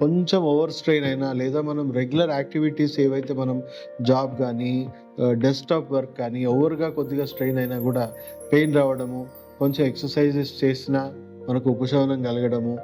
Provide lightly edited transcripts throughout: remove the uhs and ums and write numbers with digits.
కొంచెం over strain అయినా లేదా మనం రెగ్యులర్ యాక్టివిటీస్ ఏవైతే మనం జాబ్ కానీ డెస్క్టాప్ వర్క్ కానీ ఓవర్గా కొద్దిగా స్ట్రెయిన్ అయినా కూడా పెయిన్ రావడము, కొంచెం ఎక్సర్సైజెస్ చేసినా మనకు ఉపశమనం కలగడము,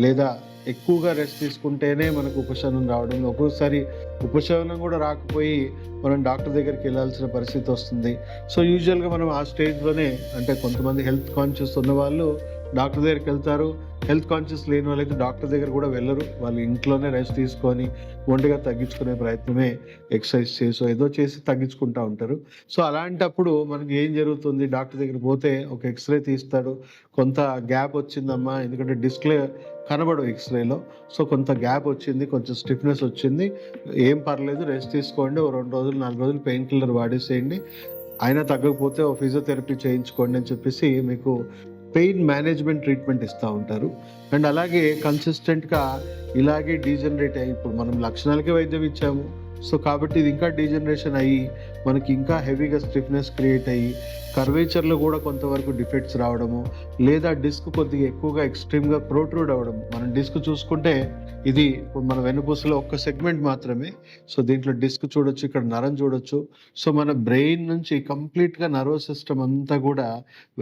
లేదా ఎక్కువగా రెస్ట్ తీసుకుంటేనే మనకు ఉపశమనం రావడం, ఒక్కొక్కసారి ఉపశమనం కూడా రాకపోయి మనం డాక్టర్ దగ్గరికి వెళ్ళాల్సిన పరిస్థితి వస్తుంది. సో యూజువల్గా మనం ఆ స్టేజ్లోనే, అంటే కొంతమంది హెల్త్ కాన్షియస్ ఉన్న వాళ్ళు డాక్టర్ దగ్గరికి వెళ్తారు, హెల్త్ కాన్షియస్ లేని వాళ్ళైతే డాక్టర్ దగ్గర కూడా వెళ్ళరు. వాళ్ళు ఇంట్లోనే రెస్ట్ తీసుకొని ఒంటిగా తగ్గించుకునే ప్రయత్నమే ఎక్సర్సైజ్ చేసో ఏదో చేసి తగ్గించుకుంటూ ఉంటారు. సో అలాంటప్పుడు మనకి ఏం జరుగుతుంది, డాక్టర్ దగ్గర పోతే ఒక ఎక్స్రే తీస్తాడు, కొంత గ్యాప్ వచ్చిందమ్మా, ఎందుకంటే డిస్ప్లే కనబడవు ఎక్స్రేలో. సో కొంత గ్యాప్ వచ్చింది, కొంచెం స్టిఫ్నెస్ వచ్చింది, ఏం పర్లేదు, రెస్ట్ తీసుకోండి, ఓ 2 రోజులు 4 రోజులు పెయిన్ కిల్లర్ వాడేసేయండి, అయినా తగ్గకపోతే ఓ ఫిజియోథెరపీ చేయించుకోండి అని చెప్పేసి మీకు పెయిన్ మేనేజ్మెంట్ ట్రీట్మెంట్ ఇస్తూ ఉంటారు. అండ్ అలాగే కన్సిస్టెంట్గా ఇలాగే డీజనరేట్ అయ్యి, ఇప్పుడు మనం లక్షణాలకే వైద్యం ఇచ్చాము, సో కాబట్టి ఇది ఇంకా డీజనరేషన్ అయ్యి మనకి ఇంకా హెవీగా స్టిఫ్నెస్ క్రియేట్ అయ్యి కర్వేచర్లో కూడా కొంతవరకు డిఫెక్ట్స్ రావడము, లేదా డిస్క్ కొద్దిగా ఎక్కువగా ఎక్స్ట్రీమ్గా ప్రోట్రూడ్ అవ్వడం. మనం డిస్క్ చూసుకుంటే ఇది ఇప్పుడు మన వెన్నుపూసలో ఒక్క సెగ్మెంట్ మాత్రమే. సో దీంట్లో డిస్క్ చూడొచ్చు, ఇక్కడ నరం చూడొచ్చు. సో మన బ్రెయిన్ నుంచి కంప్లీట్గా నర్వస్ సిస్టమ్ అంతా కూడా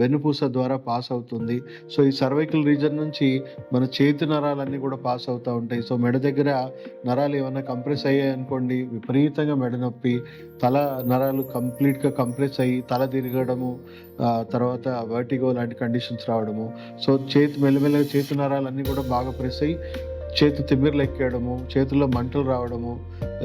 వెన్నుపూస ద్వారా పాస్ అవుతుంది. సో ఈ సర్వైకల్ రీజన్ నుంచి మన చేతి నరాలన్నీ కూడా పాస్ అవుతూ ఉంటాయి. సో మెడ దగ్గర నరాలు ఏమన్నా కంప్రెస్ అయ్యాయి అనుకోండి, విపరీతంగా మెడ నొప్పి, తల నరాలు కంప్లీట్గా కంప్రెస్ అయ్యి తల తిరగడము, తర్వాత వర్టిగో లాంటి కండిషన్స్ రావడము. సో మెల్లమెల్లగా చేతి నరాలన్నీ కూడా బాగా ప్రెస్ అయ్యి చేతి తిమ్మిర్లు ఎక్కేయడము, చేతుల్లో మంటలు రావడము,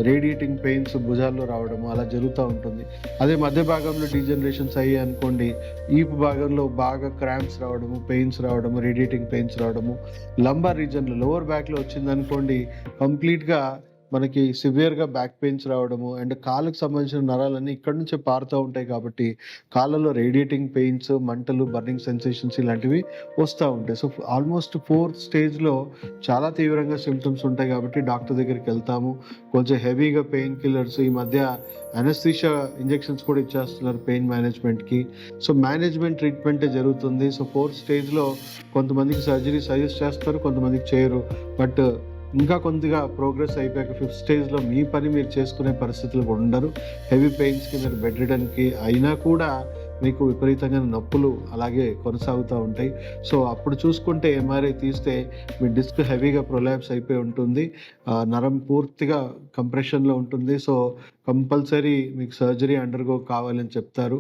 రేడియేటింగ్ పెయిన్స్ భుజాల్లో రావడము అలా జరుగుతూ ఉంటుంది. అదే మధ్య భాగంలో డీజనరేషన్స్ అయ్యాయి అనుకోండి, ఈపు భాగంలో బాగా క్రాంప్స్ రావడము, పెయిన్స్ రావడము, రేడియేటింగ్ పెయిన్స్ రావడము, లంబార్ రీజన్లో లోవర్ బ్యాక్లో వచ్చిందనుకోండి కంప్లీట్గా మనకి సివియర్గా బ్యాక్ పెయిన్స్ రావడము. అండ్ కాళ్ళకు సంబంధించిన నరాలన్నీ ఇక్కడ నుంచే పారుతూ ఉంటాయి కాబట్టి కాళ్ళలో రేడియేటింగ్ పెయిన్స్, మంటలు, బర్నింగ్ సెన్సేషన్స్ ఇలాంటివి వస్తూ ఉంటాయి. సో ఆల్మోస్ట్ 4th స్టేజ్లో చాలా తీవ్రంగా సిమ్టమ్స్ ఉంటాయి కాబట్టి డాక్టర్ దగ్గరికి వెళ్తాము. కొంచెం హెవీగా పెయిన్ కిల్లర్స్, ఈ మధ్య అనస్థీషియా ఇంజెక్షన్స్ కూడా ఇచ్చేస్తున్నారు పెయిన్ మేనేజ్మెంట్కి. సో మేనేజ్మెంట్ ట్రీట్మెంటే జరుగుతుంది. సో 4th స్టేజ్లో కొంతమందికి సర్జరీ సజెస్ట్ చేస్తారు, కొంతమందికి చేయరు. బట్ ఇంకా కొద్దిగా ప్రోగ్రెస్ అయిపోయాక 5th స్టేజ్లో మీ పని మీరు చేసుకునే పరిస్థితులు ఉండరు. హెవీ పెయిన్స్కి మీరు బెడ్ రిడన్కి అయినా కూడా మీకు విపరీతంగా నొప్పులు అలాగే కొనసాగుతూ ఉంటాయి. సో అప్పుడు చూసుకుంటే ఎంఆర్ఐ తీస్తే మీ డిస్క్ హెవీగా ప్రొలాప్స్ అయిపోయి ఉంటుంది, నరం పూర్తిగా కంప్రెషన్లో ఉంటుంది. సో కంపల్సరీ మీకు సర్జరీ అండర్గో కావాలని చెప్తారు.